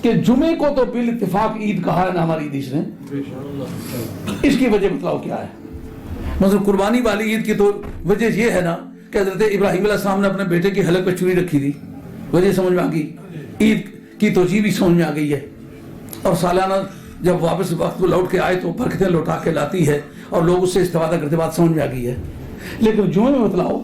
کہ جمعے کو تو بال اتفاق عید کہا ہے نا ہماری حدیث نے، اس کی وجہ بتلاؤ کیا ہے؟ مثلا قربانی والی عید کی تو وجہ یہ ہے نا کہ حضرت ابراہیم علیہ السلام نے اپنے بیٹے کی حلق پہ چوری رکھی تھی، وجہ سمجھ میں آ گئی، عید کی توجیہ بھی سمجھ میں آ گئی ہے، اور سالانہ جب واپس وقت کو لوٹ کے آئے تو برکتیں لوٹا کے لاتی ہے اور لوگ اس سے استفادہ کرتے، بات سمجھ میں آ گئی ہے۔ لیکن جمعے میں بتلاؤ۔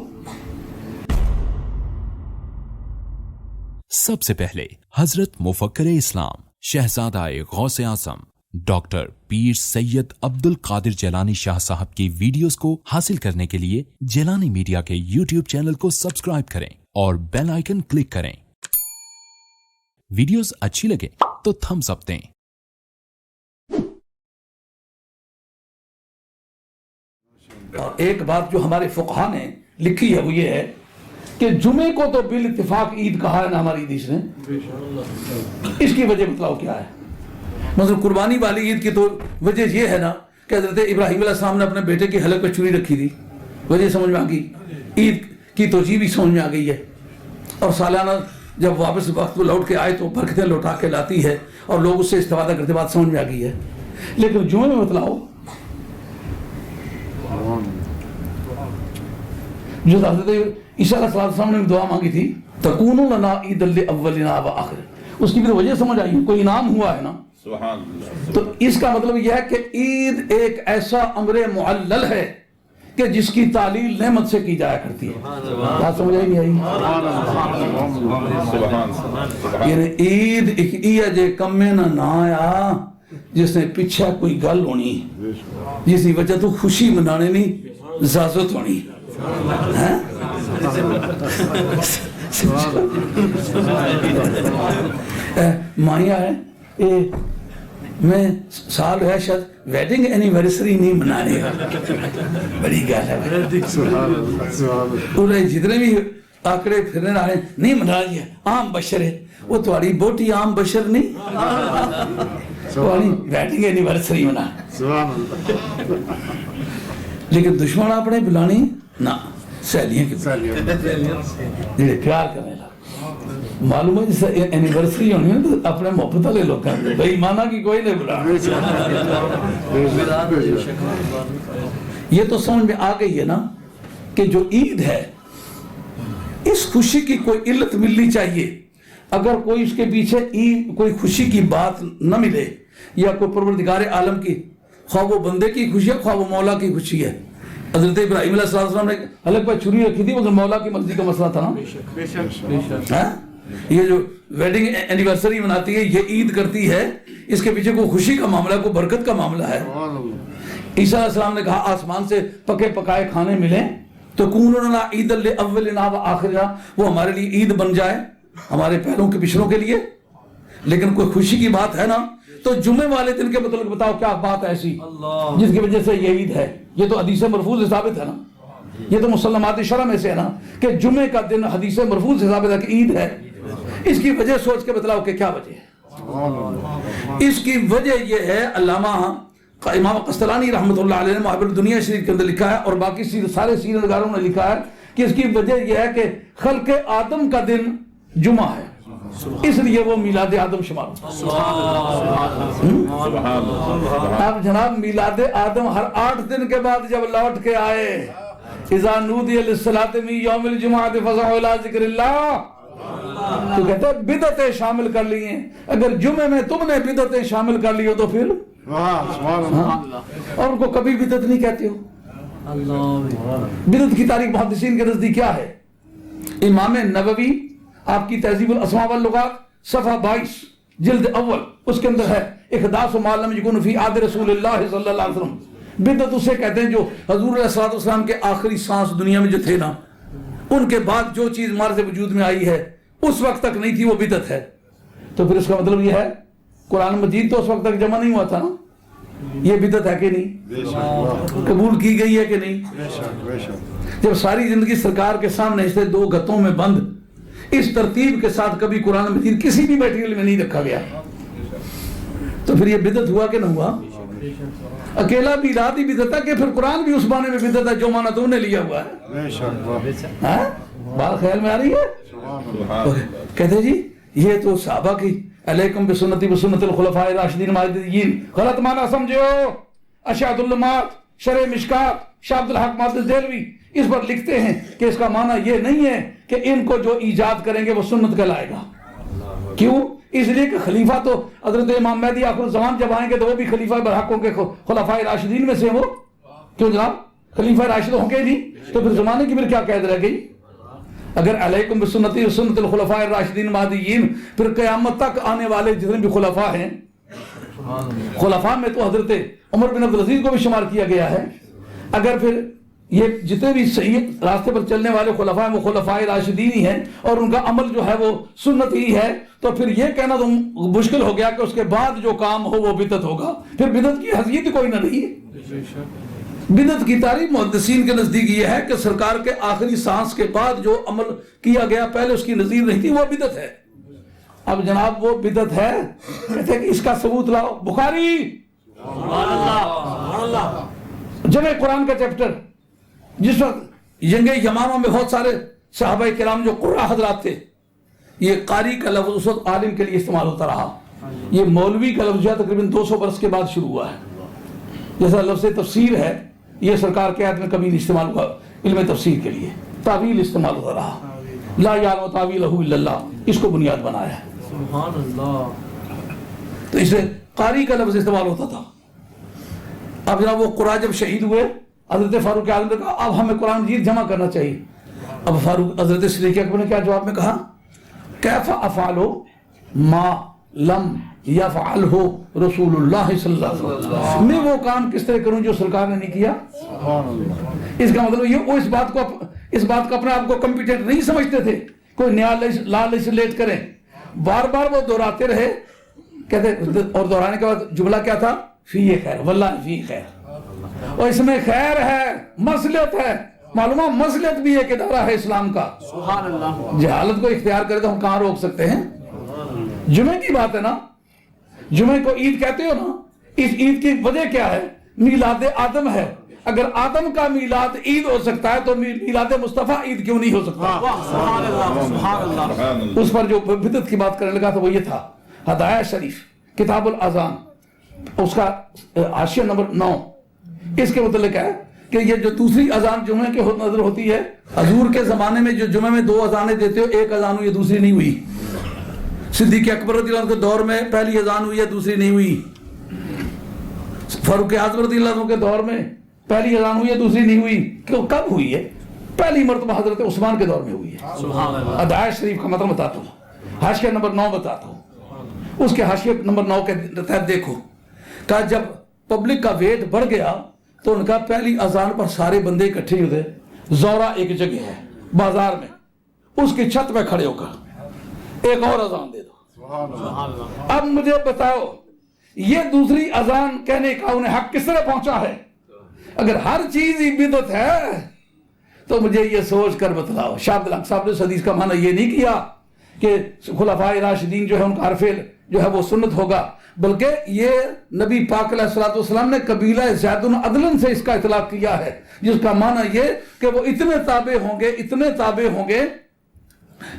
سب سے پہلے حضرت مفکر اسلام شہزادہ غوث اعظم ڈاکٹر پیر سید عبد القادر جیلانی شاہ صاحب کی ویڈیوز کو حاصل کرنے کے لیے جیلانی میڈیا کے یوٹیوب چینل کو سبسکرائب کریں اور بیل آئیکن کلک کریں۔ ویڈیوز اچھی لگے تو تھمز اپ دیں۔ اور ایک بات جو ہمارے فقہا نے لکھی ہے وہ یہ ہے کہ جمعے کو تو بال اتفاق عید کہا ہے نا ہماری حدیث نے، اس کی وجہ بتلاؤ کیا ہے؟ مثلا قربانی والی عید کی تو وجہ یہ ہے نا کہ حضرت ابراہیم علیہ السلام نے اپنے بیٹے کی حلق پہ چوری رکھی تھی، وجہ سمجھ میں آ گئی، عید کی توجیہ بھی سمجھ میں آ گئی ہے، اور سالانہ جب واپس وقت کو لوٹ کے آئے تو برکتیں لوٹا کے لاتی ہے اور لوگ اس سے استفادہ کرتے، بات سمجھ میں آ گئی ہے۔ لیکن جمعے میں بتلاؤ جو حضرت عیسیٰ علیہ السلام نے دعا مانگی تھی تکون لنا عید الاولنا وآخر، اس کی بھی وجہ سمجھ آئی، کوئی انعام ہوا ہے نا، تو اس کا مطلب یہ ہے کہ عید ایک ایسا امر معلل ہے کہ جس کی تعلیل نعمت سے کی جایا کرتی ہے، بات سمجھ آئی نہیں آئی؟ یعنی عید ایک جے کمے نہ آیا جس نے پیچھے کوئی گل ہونی، جس کی وجہ تو خوشی منانے نہیں اجازت ہونی، مائیا ہے میں سال ہے شاید ویڈنگ اینیورسری نہیں منانے گا، بڑی گل ہے، انہیں جتنے بھی آکڑے پھرنے والے نہیں منا لیا عام بشر ہے، وہ تھوڑی بوٹی عام بشر نہیں، تھوڑی ویڈنگ اینیورسری منا، لیکن دشمن اپنے بلانی نہ سہیلیاں کی جڑے پیار کرنے لگا، معلوم ہے جیسے اینیورسری ہونی ہے تو اپنے محبت والے لوگ کرتے بھائی مانا کی کوئی نہیں بلا، یہ تو سمجھ میں آ گئی ہے نا کہ جو عید ہے اس خوشی کی کوئی علت ملنی چاہیے، اگر کوئی اس کے پیچھے عید کوئی خوشی کی بات نہ ملے یا کوئی پروردگار عالم کی خواہ وہ بندے کی خوشی ہے خواہ وہ مولا کی خوشی ہے، حضرت ابراہیم علیہ السلام نے حلق پہ چھری رکھی تھی مگر مولا کی مرضی کا مسئلہ تھا نا، یہ جو ویڈنگ اینیورسری مناتی ہے یہ عید کرتی ہے، اس کے پیچھے کوئی خوشی کا معاملہ کوئی برکت کا معاملہ ہے۔ عیسیٰ علیہ السلام نے کہا آسمان سے پکے پکائے کھانے ملیں تو کونوا عید الاولنا وآخرنا، وہ ہمارے لیے عید بن جائے ہمارے پہلوں کے پچھلوں کے لیے، لیکن کوئی خوشی کی بات ہے نا تو جمعے والے دن کے متعلق بتاؤ کیا بات ایسی جس کی وجہ سے یہ عید ہے؟ یہ تو حدیث مرفوع سے ثابت ہے نا، یہ تو مسلمات شرع میں سے ہے نا کہ جمعے کا دن حدیث مرفوع سے ثابت ہے کہ عید ہے، اس کی وجہ سوچ کے بتلاؤ کہ کیا وجہ ہے؟ اس کی وجہ یہ ہے، علامہ امام قسطلانی رحمۃ اللہ علیہ نے محابر الدنیا شریف کے اندر لکھا ہے اور باقی سارے سیرتگاروں نے لکھا ہے کہ اس کی وجہ یہ ہے کہ خلق آدم کا دن جمعہ ہے، اس لیے وہ میلاد آدم شمار اب جناب میلاد آدم ہر 8 دن کے بعد جب لوٹ کے آئے اذا نودی للصلاۃ من یوم الجمعۃ فاسعوا الی ذکر اللہ، تو کہتے ہیں بدعتیں شامل کر لی ہیں، اگر جمعے میں تم نے بدعتیں شامل کر لی ہو تو پھر اور ان کو کبھی بدعت نہیں کہتے ہو۔ بدعت کی تاریخ محدثین کے نزدیک کیا ہے؟ امام نووی آپ کی تہذیب الاسماء واللغات صفحہ 22 جلد اول اس کے اندر ہے احداث ما لم یکن فی عہد رسول اللہ صلی اللہ علیہ وسلم، بدعت اسے کہتے ہیں جو حضور علیہ السلام کے آخری سانس دنیا میں جو تھے نا ان کے بعد جو چیز مارز وجود میں آئی ہے اس وقت تک نہیں تھی وہ بدعت ہے، تو پھر اس کا مطلب یہ ہے قرآن مجید تو اس وقت تک جمع نہیں ہوا تھا نا، یہ بدعت ہے کہ نہیں؟ قبول کی گئی ہے کہ نہیں؟ جب ساری زندگی سرکار کے سامنے اسے 2 گتوں میں بند اس ترتیب کے ساتھ کبھی قرآن مجید کسی بھی میٹیریل میں نہیں رکھا گیا تو پھر یہ بدعت ہوا کہ نہ ہوا؟ اکیلا میلاد ہی بدعت ہے کہ پھر قرآن بھی اس معنی میں بدعت ہے جو معنی تم نے لیا ہوا ہے؟ بات خیال میں آ رہی ہے؟ کہتے جی یہ تو صحابہ کی अलैकुम बिसुन्नती व सुन्नतिल खुलफाए राशिदीन माहिदीन, गलत माना समझो। अशादुल उलमात शरह मिशकात शाह अब्दुल हक मुहद्दिस देहलवी इस पर लिखते हैं कि इसका माना ये नहीं है कि इनको जो ईजाद करेंगे वो सुन्नत कहलाएगा। क्यों? इसलिए कि खलीफा तो हजरत इमाम मेहदी आखिर ज़मान जब आएंगे तो वो भी खलीफा बरहक होंगे, खुलफाए राशिदीन में से वो। क्यों जनाब? खलीफा राशिद होंगे नहीं, तो फिर जमाने की फिर क्या कैद रह गई? अगर अलैकुम बिसुन्नती व सुन्नतिल खुलफाए राशिदीन माहदीयीन, फिर क़यामत तक आने वाले जितने भी खुलफा हैं, खुलफा में तो हजरत उमर बिन अब्दुल अजीज को भी शुमार किया गया है। अगर फिर ये जितने भी सही रास्ते पर चलने वाले खुलफा हैं वो खुलफाए राशिदीन ही हैं और उनका अमल जो है वो सुन्नत ही है, तो फिर ये कहना तो मुश्किल हो गया कि उसके बाद जो काम हो वो बिदअत होगा। फिर बिदअत की हैसियत कोई ना रही है। बिदअत की तारीफ मुहद्दिसीन के नजदीक ये है कि सरकार के आखिरी सांस के बाद जो अमल किया गया पहले उसकी नजीर नहीं थी, वो बिदअत है। अब जनाब वो बिदअत है, कहते हैं कि इसका सबूत लाओ। बुखारी जमे कुरान का चैप्टर, जिस वक्त जंगे यमामा में बहुत सारे सहाबा किराम जो कुर्रा हजरात थे, ये कारी का लफ्ज उस वक्त आलिम के लिए इस्तेमाल होता रहा। ये मौलवी का लफ्ज तकरीबन 200 बरस के बाद शुरू हुआ है। जैसा लफ्ज तफसीर है, ये सरकार के आयत में कभी नहीं इस्तेमाल हुआ इल्म तफसीर के लिए, तावील इस्तेमाल होता रहा। ला यालमु तावीलहु इल्लल्लाह, इसको बुनियाद बनाया है। सुभान अल्लाह। तो इसे कारी का लफ्ज इस्तेमाल होता था। अब जनाब वो कुरान जब शहीद हुए, हजरत फारूक आजम ने कहा अब हमें कुरान मजीद जमा करना चाहिए। अब फारूक हजरत सिद्दीक़ अकबर ने क्या जवाब में कहा? कैफा अफ़अलु मा लम यफ़अलहु रसूलुल्लाह सल्लल्लाहु अलैहि वसल्लम, मैं वो काम किस तरह करूं जो सरकार ने नहीं किया। इसका मतलब ये वो इस बात को अपने आप को कॉम्पिटेंट नहीं समझते थे, कोई नया लाल लेट करें। बार बार वो दोहराते रहे, कहते और दोहराने के बाद जुमला क्या था? फी खैर, वल्लाह फी खैर, और इसमें खैर है, मसलहत है। मालूम है मसलहत भी एक इदारा है इस्लाम का। सुभान अल्लाह। जहालत को इख्तियार करे तो हम कहाँ रोक सकते हैं? जुमे की बात है ना, जुमे को ईद कहते हो ना, इस ईद की वजह क्या है? मीलाद आदम है। अगर आदम का मीलाद ईद हो सकता है तो मीलाद मुस्तफा ईद क्यों नहीं हो सकता? सुभान अल्लाह, सुभान अल्लाह। उस पर जो बिदअत की बात करने लगा था वो ये था, हदाया शरीफ किताबुल अज़ान, उसका हाशिया नंबर 9, इसके मुतल्लिक है कि ये जो दूसरी अजान जुमे के नजर होती है, हजूर के जमाने में जो जुमे में 2 अजानें देते हो, एक अजान हुई दूसरी नहीं हुई। सिद्दीक़ अकबर रज़ियल्लाहु अन्हु के दौर में पहली अजान हुई है, दूसरी नहीं हुई। फारूक आज़म रज़ियल्लाहु अन्हु के दौर में पहली अजान हुई है, दूसरी नहीं हुई। क्यों? कब हुई है? पहली मरतबा हजरत उस्मान के दौर में हुई है। सुभान अल्लाह। हदाया शरीफ का मतलब बताता हूँ, हाशिया नंबर 9 बताता हूँ। उसके हाशिया नंबर 9 के तहत देखो, कहा जब पब्लिक का वेट बढ़ गया तो उनका पहली अजान पर सारे बंदे इकट्ठे हुए। ज़ौरा एक जगह है बाजार में, उसकी छत पे खड़े होकर एक और अजान दे दो। अब मुझे बताओ ये दूसरी अजान कहने का उन्हें हक किस तरह पहुंचा है? अगर हर चीज ही बिदअत है तो मुझे ये सोच कर बतलाओ। शाह अब्दुल हक साहब ने इस हदीस का माना ये नहीं किया कि खुलफाए राशिदीन जो है उनका हरफेल जो है वो सुन्नत होगा, बल्कि ये नबी पाक अलैहिस्सलातु वस्सलाम ने कबीला ज़ैदुन अदलन से इसका इतलाक किया है, जिसका माना ये कि वो इतने ताबे होंगे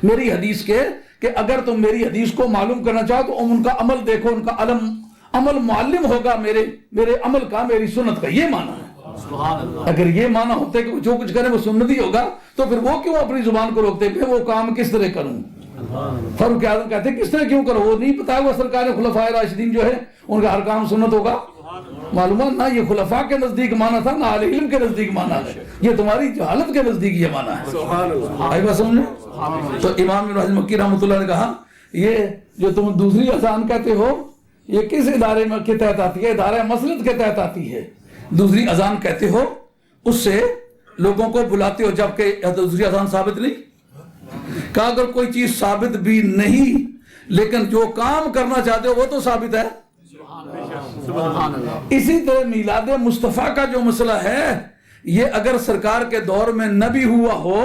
मेरी हदीस के कि अगर तुम मेरी हदीस को मालूम करना चाहो तो उनका अमल देखो, उनका अमल मुअल्लिम होगा मेरे अमल का, मेरी सुन्नत का। ये माना है। अगर ये माना होता है कि जो कुछ करे वो सुन्नत ही होगा तो फिर वो क्यों अपनी जुबान को रोकते? फिर वो काम किस तरह करूं? फारूक आज़म कहते किस तरह क्यों करो? वो नहीं बताया हुआ सरकार ने खुलफाए राशिदीन जो है उनका हर काम सुन्नत होगा। मालूम है ना, ये खुलफा के नजदीक माना था ना अहले इल्म के नजदीक माना है, ये तुम्हारी जहालत के नजदीक ये माना है। आई बात समझे? तो इमाम इब्न हज़म मक्की रहमतुल्लाह ने कहा ये जो तुम दूसरी अजान कहते हो ये किस इदारे में के तहत आती है? इदारा मसलत के तहत आती है। दूसरी अजान कहते हो उससे लोगों को बुलाते हो, जबकि दूसरी अजान साबित नहीं। कहा अगर कोई चीज साबित भी नहीं लेकिन जो काम करना चाहते हो वो तो साबित है। इसी तरह मीलाद मुस्तफा का जो मसला है ये अगर सरकार के दौर में न भी हुआ हो,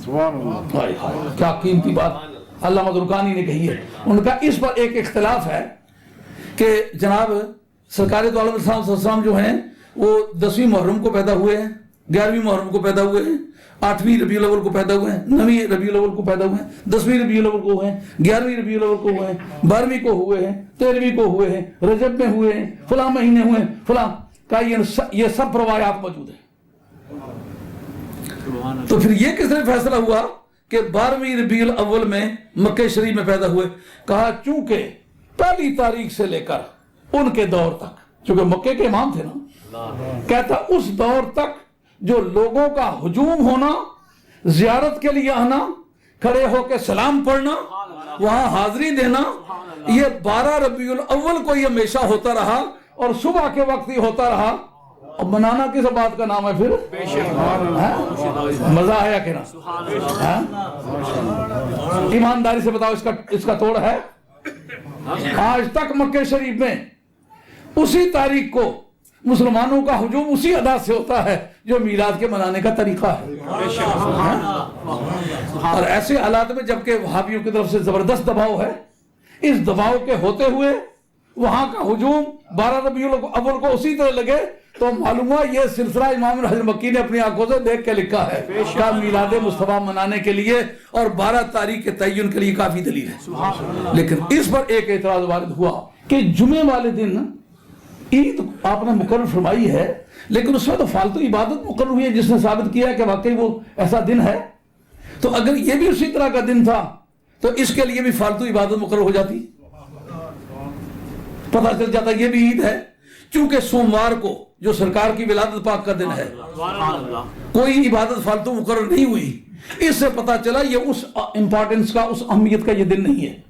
क्या कीमती बात अल्लामा दुरकानी ने कही है। उनका इस पर एक इख्तिलाफ है कि जनाब सरकार दो आलम जो हैं वो 10वीं मुहर्रम को पैदा हुए हैं, 11वीं मुहर्रम को पैदा हुए हैं, 8वीं रबीउल अव्वल को पैदा हुए हैं, 9वीं रबीउल अव्वल को पैदा हुए हैं, 10वीं रबीउल अव्वल को हुए हैं, 11वीं रबीउल अव्वल को हुए हैं, 12वीं को हुए हैं, 13वीं को हुए हैं, रजब में हुए हैं, फलां महीने हुए हैं, फलां का ये सब रवायात मौजूद है। तो फिर ये किसने फैसला हुआ कि 12वीं रबीउल अव्वल में मक्के शरीफ में पैदा हुए? कहा चूंकि पहली तारीख से लेकर उनके दौर तक, चूंकि मक्के के इमाम थे ना, कहता उस दौर तक जो लोगों का हुजूम होना, जियारत के लिए आना, खड़े होकर सलाम पढ़ना, वहां हाजिरी देना, ये 12 रबीउल अव्वल को ये हमेशा होता रहा और सुबह के वक्त ही होता रहा। और मनाना किस बात का नाम है फिर? मजा आया कि ना? ईमानदारी से बताओ, इसका तोड़ है? आज तक मक्के शरीफ में उसी तारीख को मुसलमानों का हुजूम उसी अदा से होता है जो मीलाद के मनाने का तरीका है। और ऐसे हालात में जबकि वहाबियों की तरफ से जबरदस्त दबाव है, इस दबाव के होते हुए वहां का हुजूम 12 रबीउल अव्वल को उसी तरह लगे, तो मालूम हुआ ये सिलसिला इमाम हजरत मक्की ने अपनी आंखों से देख के लिखा है क्या मीलाद मुस्तफा मनाने के लिए और 12 तारीख के तय्युन के लिए काफी दलील है। लेकिन इस पर एक एतराज वारिद हुआ कि जुमे वाले दिन ईद आपने मुकर्रर फरमाई है, लेकिन उसमें तो फालतू इबादत मुकर्रर हुई है जिसने साबित किया है कि वाकई वो ऐसा दिन है। तो अगर ये भी उसी तरह का दिन था तो इसके लिए भी फालतू इबादत मुकर्रर हो जाती, पता चल जाता ये भी ईद है। चूंकि सोमवार को जो सरकार की विलादत पाक का दिन है, कोई इबादत फालतू मुकर्रर नहीं हुई, इससे पता चला ये उस इंपॉर्टेंस का, उस अहमियत का ये दिन नहीं है।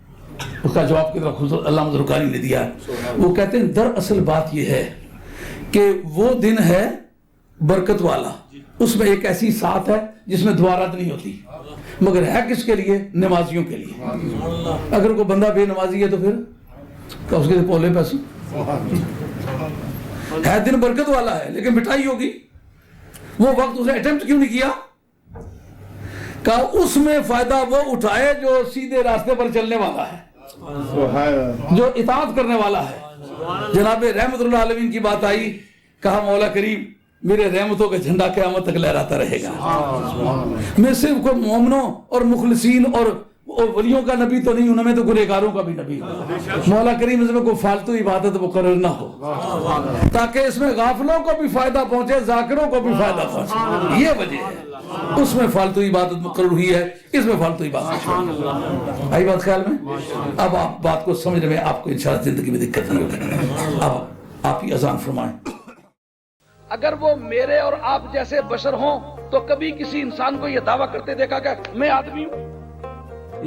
उसका जवाब की तरफ खुद अल्लामा ज़रक़ानी ने दिया है। वो कहते हैं दरअसल बात ये है कि वो दिन है बरकत वाला, उसमें एक ऐसी साथ है जिसमें दुआरत नहीं होती, मगर है किसके लिए? नमाजियों के लिए। अगर कोई बंदा बेनमाजी है तो फिर उसके पोले पैसे है। दिन बरकत वाला है लेकिन मिठाई होगी, वो वक्त उसने अटेम्प्ट क्यों नहीं किया? का उसमें फायदा वो उठाए जो सीधे रास्ते पर चलने वाला है, जो इताअत करने वाला है। जनाबे रहमतुल्लाह अलैहि की बात आई, कहा मौला करीम मेरे रहमतों का झंडा क़यामत तक लहराता रहेगा। मैं सिर्फ कोई मोमिनों और मुखलिसीन और वलियों का नबी तो नहीं, उनमें तो गुनहगारों का भी नबी। मौला करीम इसमें कोई फालतू इबादत मुकर्रर ना हो, ताकि इसमें गाफिलों को भी फायदा पहुंचे, जाकिरों को भी फायदा पहुंचे। ये वजह है, उसमें फालतू इबादत मुकर्रर हुई है, इसमें फालतू इबादत। आई बात ख्याल में? अब आप बात को समझने में आपको इंशाअल्लाह जिंदगी में दिक्कत नहीं होगी। अब आप ही अजान फरमाएं। अगर वो मेरे और आप जैसे बशर हों तो कभी किसी इंसान को यह दावा करते देखा क्या मैं आदमी हूं?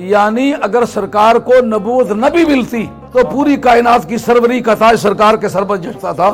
यानी अगर सरकार को नबूवत न भी मिलती तो पूरी कायनात की सरवरी का ताज सरकार के सर पर जचता था।